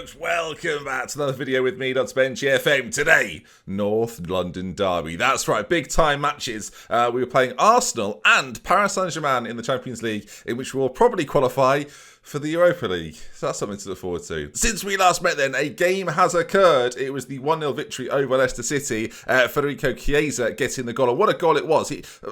folks, welcome back to another video with me, DoctorBenjy FM. Today, North London derby. That's right, big time matches. We were playing Arsenal and Paris Saint-Germain in the Champions League, in which we will probably qualify for the Europa League. So that's something to look forward to. Since we last met then, a game has occurred. It was the 1-0 victory over Leicester City. Federico Chiesa getting the goal. And what a goal it was.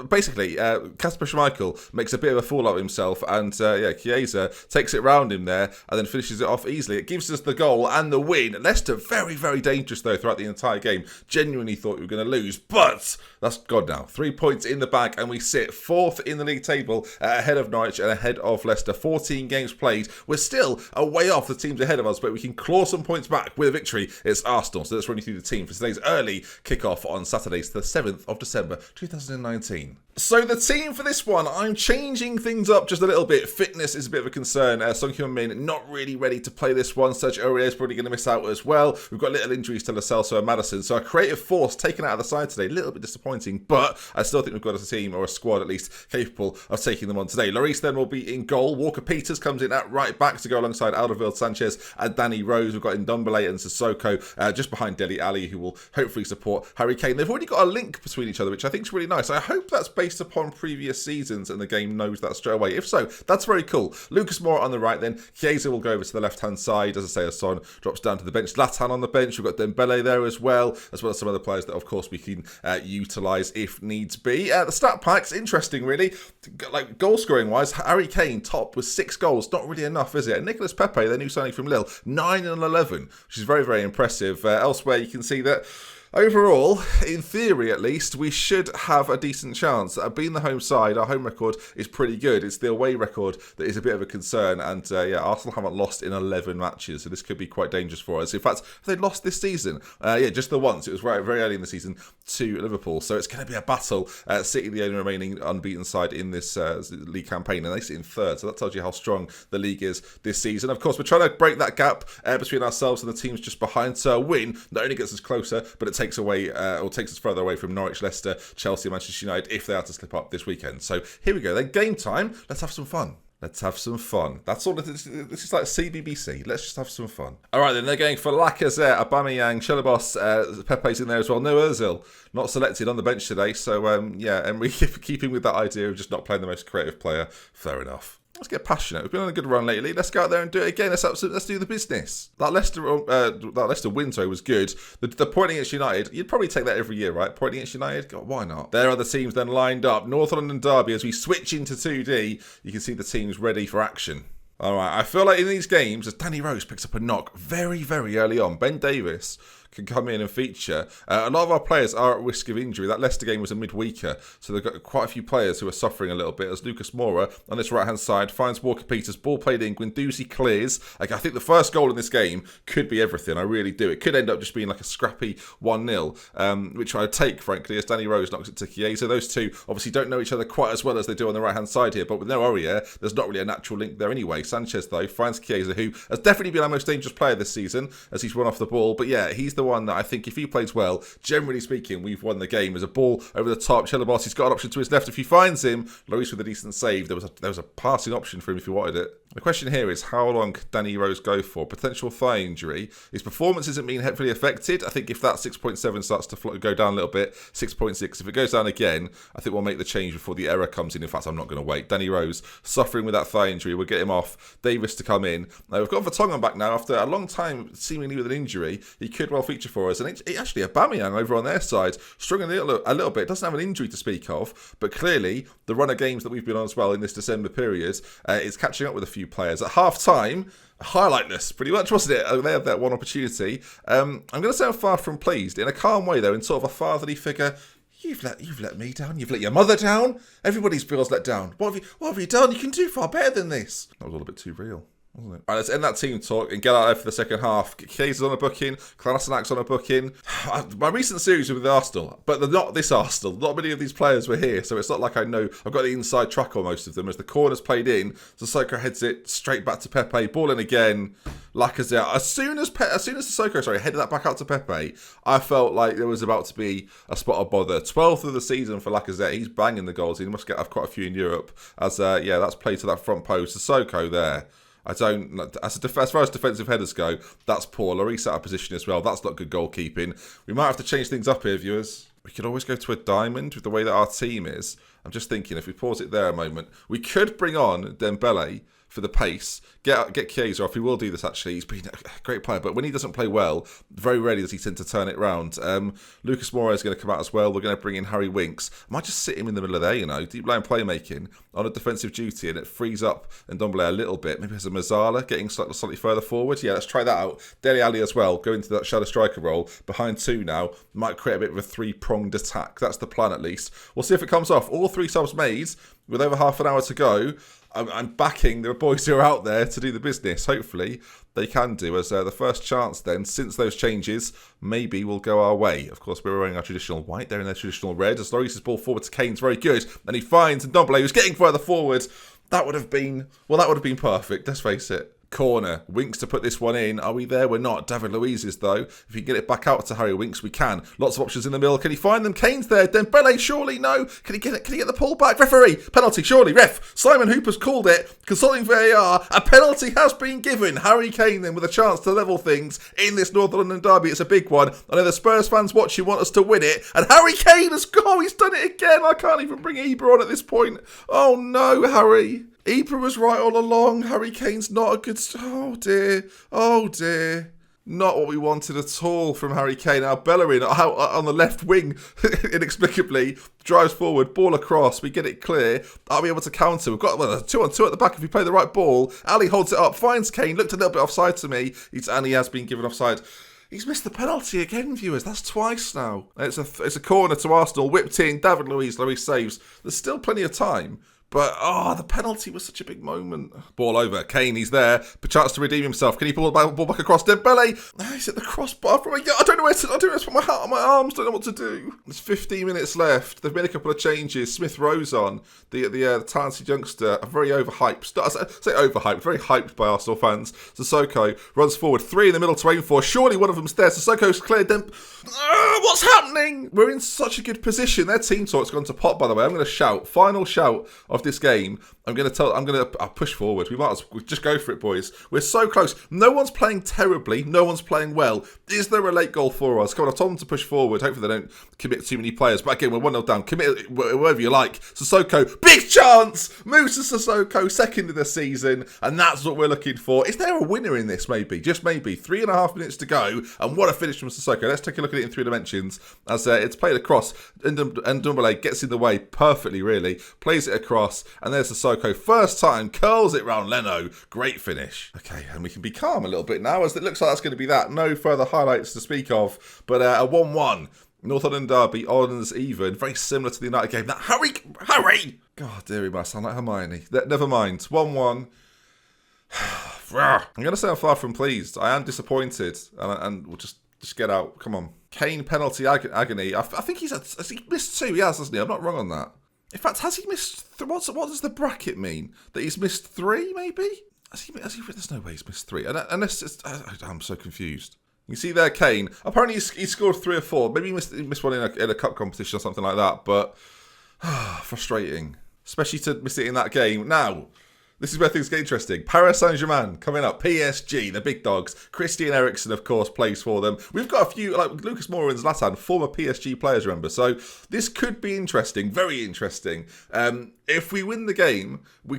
Basically, Kasper Schmeichel makes a bit of a fool of himself, and Chiesa takes it round him there and then finishes it off easily. It gives us the goal and the win. Leicester very, very dangerous though throughout the entire game. Genuinely thought we were going to lose, but that's gone now. 3 points in the bag and we sit 4th in the league table, ahead of Norwich and ahead of Leicester. 14 games played. We're still a way off the teams ahead of us, but we can claw some points back with a victory. It's Arsenal. So let's run you through the team for today's early kickoff on Saturday, the 7th of December 2019. So the team for this one, I'm changing things up just a little bit. Fitness is a bit of a concern. Son Heung-min not really ready to play this one. Serge Aurier is probably going to miss out as well. We've got little injuries to Lo Celso and Maddison. So our creative force taken out of the side today. A little bit disappointing, but I still think we've got a team, or a squad at least, capable of taking them on today. Lloris then will be in goal. Walker-Peters comes in at right back to go alongside Alderweireld, Sanchez and Danny Rose. We've got Ndombele and Sissoko just behind Dele Alli, who will hopefully support Harry Kane. They've already got a link between each other, which I think is really nice. I hope that's based upon previous seasons and the game knows that straight away. If so, that's very cool. Lucas Moura on the right then. Chiesa will go over to the left-hand side. As I say, Son drops down to the bench. Zlatan on the bench. We've got Dembele there as well as some other players that, of course, we can utilise if needs be. The stat pack's interesting, really. Like, goal-scoring wise, Harry Kane top with 6 goals. Not really enough, is it? And Nicolas Pepe, their new signing from Lille, 9 and 11, which is very, very impressive. Elsewhere, you can see that overall, in theory at least, we should have a decent chance. Being the home side, our home record is pretty good. It's the away record that is a bit of a concern. And Arsenal haven't lost in 11 matches, so this could be quite dangerous for us. In fact, if they lost this season, just the once. It was very, very early in the season to Liverpool. So it's going to be a battle. City, the only remaining unbeaten side in this league campaign, and they sit in 3rd. So that tells you how strong the league is this season. Of course, we're trying to break that gap between ourselves and the teams just behind. So a win not only gets us closer, but it takes us further away from Norwich, Leicester, Chelsea, Manchester United if they are to slip up this weekend. So here we go. Then game time. Let's have some fun. Let's have some fun. That's all. This is like CBBC. Let's just have some fun. All right, then they're going for Lacazette, Aubameyang, Chelobos, Pepe's in there as well. No Ozil, not selected on the bench today. So and we keeping with that idea of just not playing the most creative player. Fair enough. Let's get passionate. We've been on a good run lately. Let's go out there and do it again. Let's do the business. That Leicester win was good. The point against United, you'd probably take that every year, right? Point against United, God, why not? There are the teams then lined up. North London derby. As we switch into 2D, you can see the teams ready for action. All right, I feel like in these games, as Danny Rose picks up a knock very, very early on, Ben Davies can come in and feature. A lot of our players are at risk of injury. That Leicester game was a midweeker, so they've got quite a few players who are suffering a little bit, as Lucas Moura on this right-hand side finds Walker-Peters, ball played in, Guendouzi clears. I think the first goal in this game could be everything, I really do. It could end up just being like a scrappy 1-0, which I'd take, frankly, as Danny Rose knocks it to Chiesa. Those two obviously don't know each other quite as well as they do on the right-hand side here, but with no Aurier, there's not really a natural link there anyway. Sanchez, though, finds Chiesa, who has definitely been our most dangerous player this season, as he's run off the ball. But yeah, he's the one that I think if he plays well, generally speaking, we've won the game. There's a ball over the top. Chelobos, he's got an option to his left. If he finds him, Lloris with a decent save. There was a passing option for him if he wanted it. The question here is, how long could Danny Rose go for? Potential thigh injury. His performance isn't being heavily affected. I think if that 6.7 starts to go down a little bit, 6.6, if it goes down again, I think we'll make the change before the error comes in. In fact, I'm not going to wait. Danny Rose suffering with that thigh injury. We'll get him off. Davis to come in. Now, we've got Vertonghen back now after a long time seemingly with an injury. He could well feature for us. And actually, Aubameyang over on their side, struggling a little bit. Doesn't have an injury to speak of, but clearly the run of games that we've been on as well in this December period is catching up with a few players. At half-time, highlightless, pretty much, wasn't it? They had that one opportunity. I'm going to say I'm far from pleased. In a calm way, though, in sort of a fatherly figure. You've let me down. You've let your mother down. Everybody's feels let down. What have you done? You can do far better than this. That was a little bit too real, wasn't it? All right, let's end that team talk and get out there for the second half. Kiesa's on a booking. Klanassenak's on a booking. My recent series was with Arsenal, but they're not this Arsenal. Not many of these players were here, so it's not like I know. I've got the inside track on most of them. As the corner's played in, Sissoko heads it straight back to Pepe. Ball in again. Lacazette. As soon as Sissoko headed that back out to Pepe, I felt like there was about to be a spot of bother. 12th of the season for Lacazette. He's banging the goals. He must have quite a few in Europe. As that's played to that front post. Sissoko there. I don't, as far as defensive headers go, that's poor. Lloris out of position as well. That's not good goalkeeping. We might have to change things up here, viewers. We could always go to a diamond with the way that our team is. I'm just thinking, if we pause it there a moment, we could bring on Dembele for the pace. Get Chiesa off. He will do this, actually. He's been a great player, but when he doesn't play well, very rarely does he tend to turn it round. Lucas Moura is going to come out as well. We're going to bring in Harry Winks. I might just sit him in the middle of there, you know, deep line playmaking on a defensive duty, and it frees up Ndombele a little bit. Maybe there's a Mazzala getting slightly further forward. Yeah, let's try that out. Dele Alli as well, go into that shadow striker role. Behind two now, might create a bit of a three-pronged attack. That's the plan, at least. We'll see if it comes off. All three subs made with over half an hour to go. I'm backing the boys who are out there to do the business. Hopefully they can do, as the first chance then, since those changes, maybe will go our way. Of course, we're wearing our traditional white. They're in their traditional red. As Lloris' ball forward to Kane's very good. And he finds Ndombele, who's getting further forward. That would have been perfect, let's face it. Corner. Winks to put this one in. Are we there? We're not. David Luiz is, though. If we can get it back out to Harry Winks, we can. Lots of options in the middle. Can he find them? Kane's there. Dembele, surely no. Can he get it? Can he get the pull back? Referee. Penalty, surely. Ref. Simon Hooper's called it. Consulting VAR. A penalty has been given. Harry Kane then with a chance to level things in this North London derby. It's a big one. I know the Spurs fans watching want us to win it. And Harry Kane has gone. He's done it again. I can't even bring Ibra on at this point. Oh no, Harry. Ibra was right all along. Harry Kane's not a good... Oh, dear. Oh, dear. Not what we wanted at all from Harry Kane. Now, Bellerin out on the left wing, inexplicably, drives forward, ball across. We get it clear. Are we able to counter? We've got a 2-on-2 at the back if we play the right ball. Ali holds it up, finds Kane, looked a little bit offside to me. And he has been given offside. He's missed the penalty again, viewers. That's twice now. It's a corner to Arsenal. Whipped in. David Luiz. Luiz saves. There's still plenty of time. But, the penalty was such a big moment. Ball over. Kane, he's there. A chance to redeem himself. Can he pull the ball back across? Dembele. He's at the crossbar. I don't know where to put my hat on my arms. Don't know what to do. There's 15 minutes left. They've made a couple of changes. Smith Rowe's on. The talented youngster. Very overhyped. I say overhyped. Very hyped by Arsenal fans. Sissoko runs forward. 3 in the middle to aim for. Surely one of them's there. Sissoko's cleared. What's happening? We're in such a good position. Their team talk's gone to pot, by the way. I'm going to shout. Final shout of this game. I'll push forward. We might as well just go for it, boys. We're so close. No one's playing terribly. No one's playing well. Is there a late goal for us? Come on, I told them to push forward. Hopefully they don't commit too many players. But again, we're 1-0 down. Commit whatever you like. Sissoko, big chance! Moves to Sissoko, second in the season. And that's what we're looking for. Is there a winner in this, maybe? Just maybe. 3.5 minutes to go. And what a finish from Sissoko. Let's take a look at it in 3 dimensions. As it's played across. And Ndombele gets in the way perfectly, really. Plays it across. And there's Sissoko. First time, curls it round Leno. Great finish. Okay, and we can be calm a little bit now, as it looks like that's going to be that. No further highlights to speak of, but a 1-1. North London derby, odds even. Very similar to the United game. That Harry! God, dear, he must sound like Hermione. Never mind. 1-1. I'm going to say I'm far from pleased. I am disappointed, and we'll just get out. Come on. Kane penalty agony. I think has he missed 2? He has, hasn't he? I'm not wrong on that. In fact, has he missed... What does the bracket mean? That he's missed 3, maybe? There's no way he's missed 3. Unless I'm so confused. You see there, Kane. Apparently he scored 3 or 4. Maybe he missed one in a cup competition or something like that. But, frustrating. Especially to miss it in that game. Now... This is where things get interesting. Paris Saint-Germain coming up. PSG, the big dogs. Christian Eriksen, of course, plays for them. We've got a few, like Lucas Moura and Zlatan, former PSG players, remember. So this could be interesting, very interesting. If we win the game, we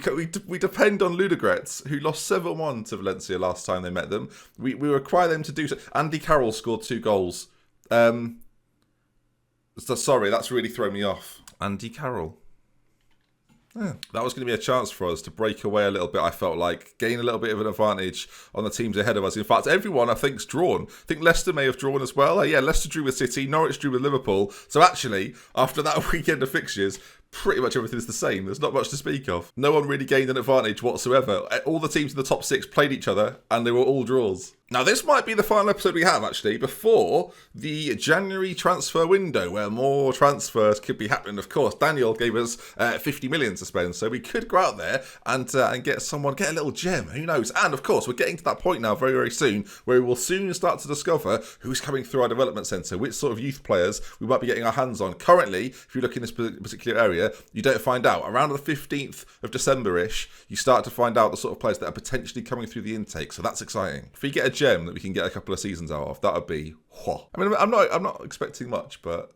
depend on Ludogorets, who lost 7-1 to Valencia last time they met them. We require them to do so. Andy Carroll scored 2 goals. Sorry, that's really thrown me off. Andy Carroll. Yeah. That was going to be a chance for us to break away a little bit, I felt like. Gain a little bit of an advantage on the teams ahead of us. In fact, everyone, I think, is drawn. I think Leicester may have drawn as well. Yeah, Leicester drew with City. Norwich drew with Liverpool. So actually, after that weekend of fixtures, pretty much everything is the same. There's not much to speak of. No one really gained an advantage whatsoever. All the teams in the top 6 played each other, and they were all draws. Now, this might be the final episode we have, actually, before the January transfer window, where more transfers could be happening, of course. Daniel gave us 50 million to spend, so we could go out there and get a little gem. Who knows? And, of course, we're getting to that point now very, very soon, where we will soon start to discover who's coming through our development centre, which sort of youth players we might be getting our hands on. Currently, if you look in this particular area, year, you don't find out. Around the 15th of December-ish, you start to find out the sort of players that are potentially coming through the intake. So that's exciting. If we get a gem that we can get a couple of seasons out of, that would be... I mean, I'm not expecting much, but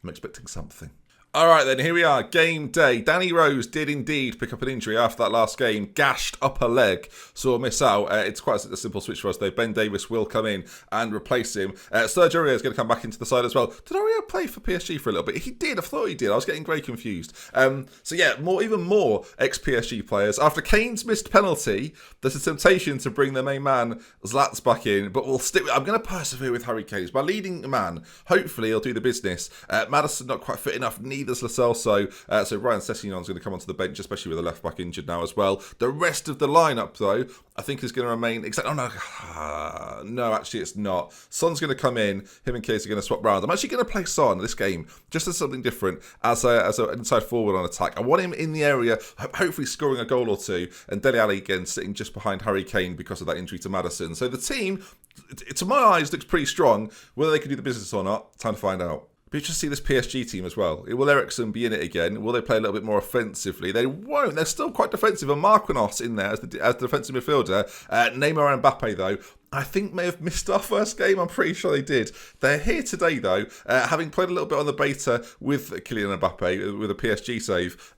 I'm expecting something. All right, then, here we are. Game day. Danny Rose did indeed pick up an injury after that last game. Gashed upper leg. So miss out. It's quite a simple switch for us, though. Ben Davies will come in and replace him. Sergio Aurier is going to come back into the side as well. Did Aurier play for PSG for a little bit? He did. I thought he did. I was getting very confused. So, yeah, even more ex-PSG players. After Kane's missed penalty, there's a temptation to bring their main man, Zlats, back in. But we'll stick. I'm going to persevere with Harry Kane. He's my leading man. Hopefully, he'll do the business. Maddison not quite fit enough. Neither's Lascelles. So Ryan Sessegnon's going to come onto the bench, especially with the left back injured now as well. The rest of the lineup, though, I think is going to remain. No, actually, it's not. Son's going to come in. Him and Case are going to swap round. I'm actually going to play Son this game just as something different, as an inside forward on attack. I want him in the area, hopefully scoring a goal or two, and Dele Alli again sitting just behind Harry Kane because of that injury to Maddison. So the team, to my eyes, looks pretty strong. Whether they can do the business or not, time to find out. But you just see this PSG team as well. Will Eriksen be in it again? Will they play a little bit more offensively? They won't. They're still quite defensive. And Marquinhos in there as the defensive midfielder. Neymar and Mbappe, though, I think may have missed our first game. I'm pretty sure they did. They're here today, though, having played a little bit on the beta with Kylian Mbappe, with a PSG save.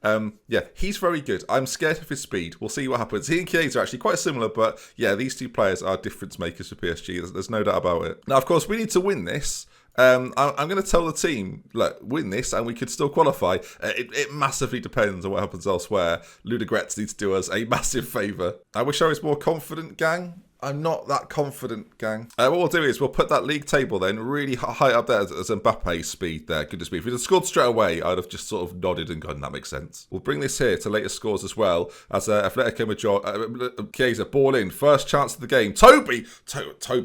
Yeah, he's very good. I'm scared of his speed. We'll see what happens. He and Chiesa are actually quite similar, but yeah, these two players are difference makers for PSG. There's no doubt about it. Now, of course, we need to win this. I'm going to tell the team, look, win this and we could still qualify. It massively depends on what happens elsewhere. Ludogorets needs to do us a massive favour. I wish I was more confident, gang. I'm not that confident, gang. What we'll do is we'll put that league table then really high up there as Mbappe's speed there. Goodness me. If we'd have scored straight away, I'd have just sort of nodded and gone, that makes sense. We'll bring this here to later scores as well as Atletico Madrid. Chiesa, ball in. First chance of the game. Toby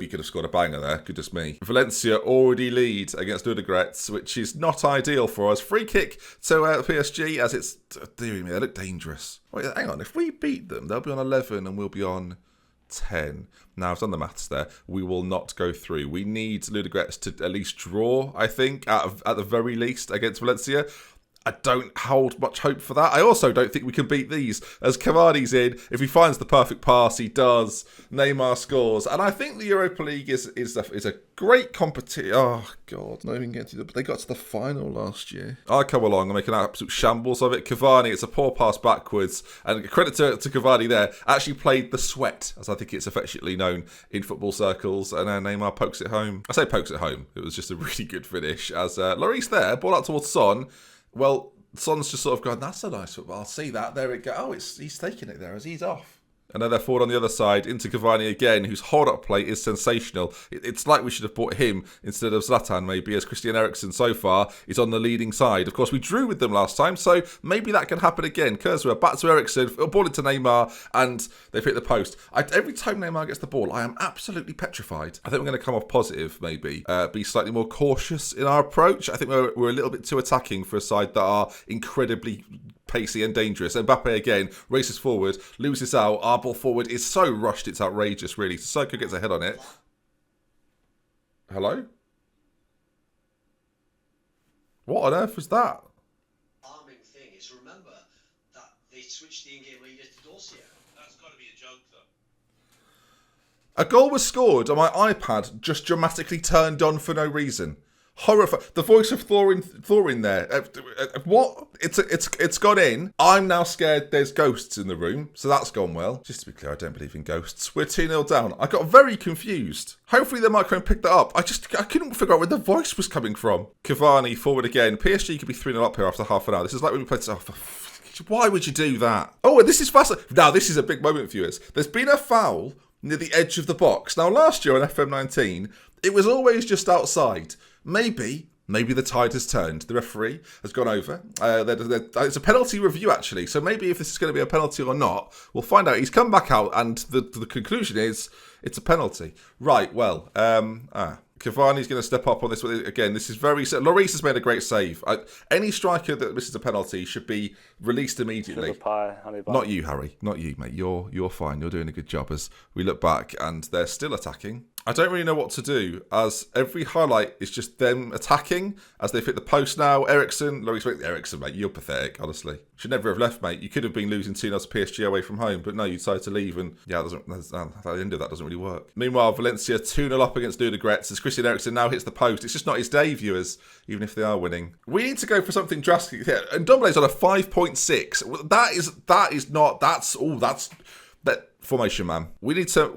could have scored a banger there. Goodness me. Valencia already lead against Ludogorets, which is not ideal for us. Free kick to PSG as it's... Dear me, they look dangerous. Wait, hang on. If we beat them, they'll be on 11 and we'll be on 10. Now, I've done the maths there. We will not go through. We need Ludogorets to at least draw, I think, at the very least, against Valencia. I don't hold much hope for that. I also don't think we can beat these. As Cavani's in, if he finds the perfect pass, he does. Neymar scores. And I think the Europa League is a great competition. Oh, God, not even getting to but they got to the final last year. I'll come along and make an absolute shambles of it. Cavani, it's a poor pass backwards. And credit to Cavani there, actually played the sweat, as I think it's affectionately known in football circles. And Neymar pokes it home. I say pokes it home. It was just a really good finish. As Lloris there, ball out towards Son. Well, Son's just sort of going, that's a nice football. I'll see that. There it goes. Oh, he's taking it there as he's off. And then they're forward on the other side into Cavani again, whose hold-up play is sensational. It's like we should have bought him instead of Zlatan, maybe, as Christian Eriksen so far is on the leading side. Of course, we drew with them last time, so maybe that can happen again. Kurzweil back to Eriksen, ball into Neymar, and they've hit the post. Every time Neymar gets the ball, I am absolutely petrified. I think we're going to come off positive, maybe. Be slightly more cautious in our approach. I think we're a little bit too attacking for a side that are incredibly pacey and dangerous. Mbappe again races forward, loses out. Our ball forward is so rushed, it's outrageous, really. Sissoko gets a head on it. Hello? What on earth was that? Alarming thing is remember that they switched the in-game leader to Dorsia. That's got to be a joke, though. A goal was scored and my iPad just dramatically turned on for no reason. Horrifying. The voice of Thorin there. What? It's gone in. I'm now scared there's ghosts in the room, so that's gone well. Just to be clear, I don't believe in ghosts. We're 2-0 down. I got very confused. Hopefully the microphone picked that up. I couldn't figure out where the voice was coming from. Cavani forward again. PSG could be 3-0 up here after half an hour. This is like when we played... why would you do that? Oh, and this is fast. Now, this is a big moment, viewers. There's been a foul near the edge of the box. Now, last year on FM19, it was always just outside. Maybe the tide has turned. The referee has gone over. It's a penalty review, actually. So maybe if this is going to be a penalty or not, we'll find out. He's come back out, and the conclusion is it's a penalty. Right, well, Cavani's going to step up on this. Again, this is very... Lloris has made a great save. Any striker that misses a penalty should be released immediately. Not you, Harry. Not you, mate. You're fine. You're doing a good job as we look back and they're still attacking. I don't really know what to do, as every highlight is just them attacking as they fit the post now. Ericsson, mate, you're pathetic, honestly. Should never have left, mate. You could have been losing 2-0 to PSG away from home, but no, you decided to leave, and yeah, the end of that doesn't really work. Meanwhile, Valencia 2-0 up against Ludogorets as Christian Eriksen now hits the post. It's just not his day, viewers, even if they are winning. We need to go for something drastic here. And Ndombele's on a 5.6. That formation, man. We need to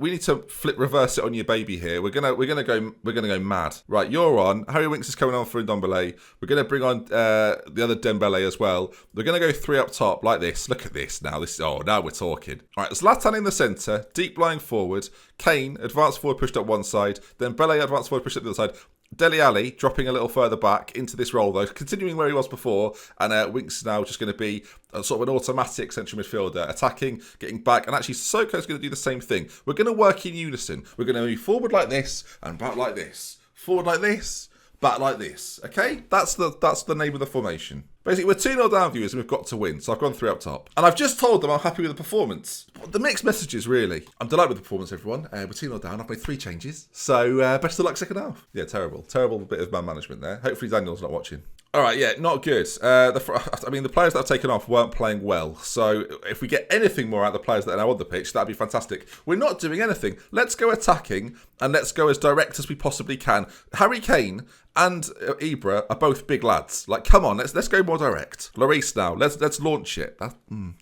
reverse it on your baby here. We're gonna go mad. Right, you're on. Harry Winks is coming on for Ndombele. We're gonna bring on the other Dembele as well. We're gonna go 3 up top like this. Look at this now. Now we're talking. All right, Zlatan in the centre, deep lying forward. Kane advanced forward, pushed up one side. Then Dembele advanced forward, pushed up the other side. Dele Alli dropping a little further back into this role, though, continuing where he was before. And Winks is now just going to be sort of an automatic central midfielder, attacking, getting back. And actually, Sissoko's going to do the same thing. We're going to work in unison. We're going to move forward like this and back like this. Forward like this, back like this. Okay? That's the name of the formation. Basically, we're 2-0 down, viewers, and we've got to win. So I've gone 3 up top. And I've just told them I'm happy with the performance. The mixed messages, really. I'm delighted with the performance, everyone. We're 2-0 down. I've made 3 changes. So best of luck second half. Yeah, terrible. Terrible bit of man management there. Hopefully Daniel's not watching. All right, yeah, not good. The players that I've taken off weren't playing well. So if we get anything more out of the players that are now on the pitch, that'd be fantastic. We're not doing anything. Let's go attacking and let's go as direct as we possibly can. Harry Kane and Ibra are both big lads. Like, come on, let's go more direct. Lloris now, let's launch it.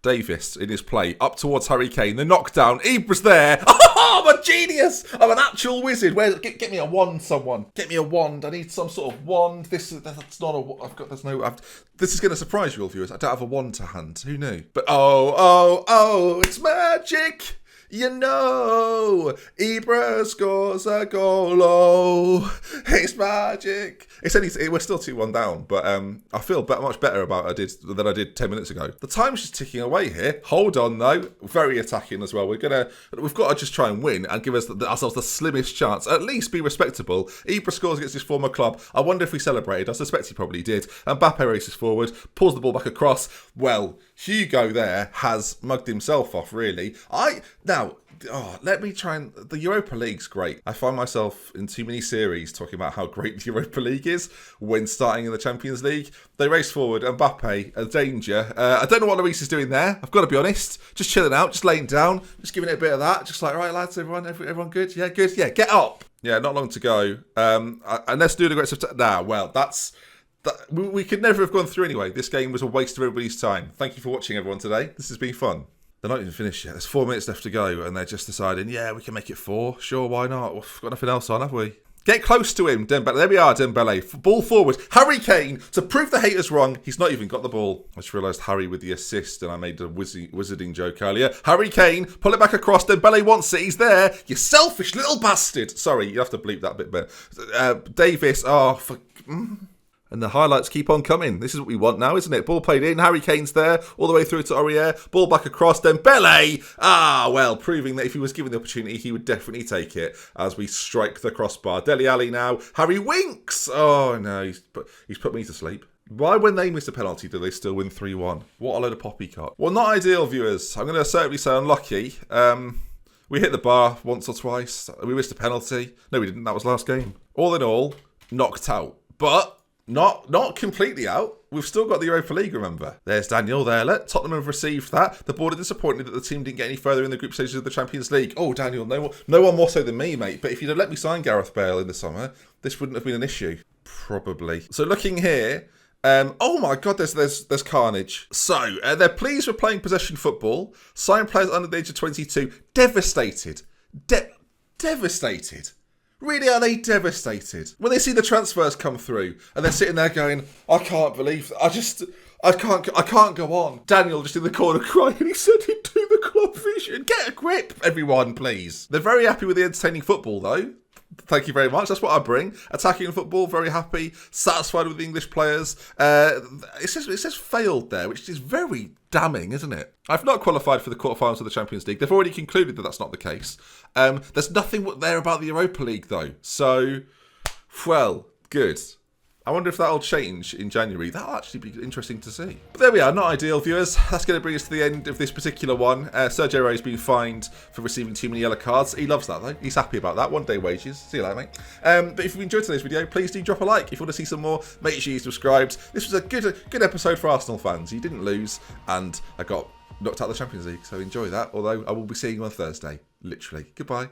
Davis in his play up towards Harry Kane. The knockdown. Ibra's there. Oh, I'm a genius. I'm an actual wizard. Get me a wand, someone. Get me a wand. I need some sort of wand. That's not a. This is going to surprise you all, viewers. I don't have a wand to hand. Who knew? But oh, it's magic. You know, Ibra scores a goal. Oh, it's magic. We're still 2-1 down, but I feel much better about it than I did 10 minutes ago. The time's just ticking away here. Hold on, though. Very attacking as well. We've got to just try and win and give ourselves the slimmest chance. At least be respectable. Ibra scores against his former club. I wonder if we celebrated. I suspect he probably did. And Mbappe races forward, pulls the ball back across. Well, Hugo there has mugged himself off, really. Let me try and... The Europa League's great. I find myself in too many series talking about how great the Europa League is when starting in the Champions League. They race forward. Mbappe, a danger. I don't know what Lloris is doing there. I've got to be honest. Just chilling out, just laying down, just giving it a bit of that. Just like, right, lads, everyone good? Yeah, good. Yeah, get up. Yeah, not long to go. Unless Ludogorets... we could never have gone through anyway. This game was a waste of everybody's time. Thank you for watching, everyone, today. This has been fun. They're not even finished yet. There's 4 minutes left to go, and they're just deciding, yeah, we can make it 4. Sure, why not? We've got nothing else on, have we? Get close to him, Dembele. There we are, Dembele. Ball forward. Harry Kane, to prove the haters wrong, he's not even got the ball. I just realised Harry with the assist, and I made a wizarding joke earlier. Harry Kane, pull it back across. Dembele wants it. He's there. You selfish little bastard. Sorry, you have to bleep that bit better. Davis, and the highlights keep on coming. This is what we want now, isn't it? Ball played in. Harry Kane's there. All the way through to Aurier. Ball back across. Dembele. Proving that if he was given the opportunity, he would definitely take it as we strike the crossbar. Dele Alli now. Harry Winks. Oh, no. He's put me to sleep. Why, when they miss a penalty, do they still win 3-1? What a load of poppycock. Well, not ideal, viewers. I'm going to certainly say unlucky. We hit the bar once or twice. We missed a penalty. No, we didn't. That was last game. All in all, knocked out. But... Not completely out. We've still got the Europa League, remember. There's Daniel there. Tottenham have received that. The board are disappointed that the team didn't get any further in the group stages of the Champions League. Oh, Daniel, no one more so than me, mate. But if you'd have let me sign Gareth Bale in the summer, this wouldn't have been an issue. Probably. So looking here... oh my God, there's carnage. So, they're pleased with playing possession football. Signed players under the age of 22. Devastated. Devastated. Really, are they devastated? When they see the transfers come through and they're sitting there going, I can't believe that. I can't go on. Daniel just in the corner crying. He said he'd do the club vision. Get a grip, everyone, please. They're very happy with the entertaining football, though. Thank you very much. That's what I bring. Attacking football, very happy. Satisfied with the English players. It says failed there, which is very damning, isn't it? I've not qualified for the quarterfinals of the Champions League. They've already concluded that that's not the case. There's nothing there about the Europa League, though. So, well, good. I wonder if that'll change in January. That'll actually be interesting to see. But there we are, not ideal, viewers. That's going to bring us to the end of this particular one. Sergio Ray's been fined for receiving too many yellow cards. He loves that, though. He's happy about that. 1 day wages. See you later, mate. But if you enjoyed today's video, please do drop a like. If you want to see some more, make sure you're subscribed. This was a good episode for Arsenal fans. You didn't lose, and I got knocked out of the Champions League, so enjoy that. Although I will be seeing you on Thursday. Literally. Goodbye.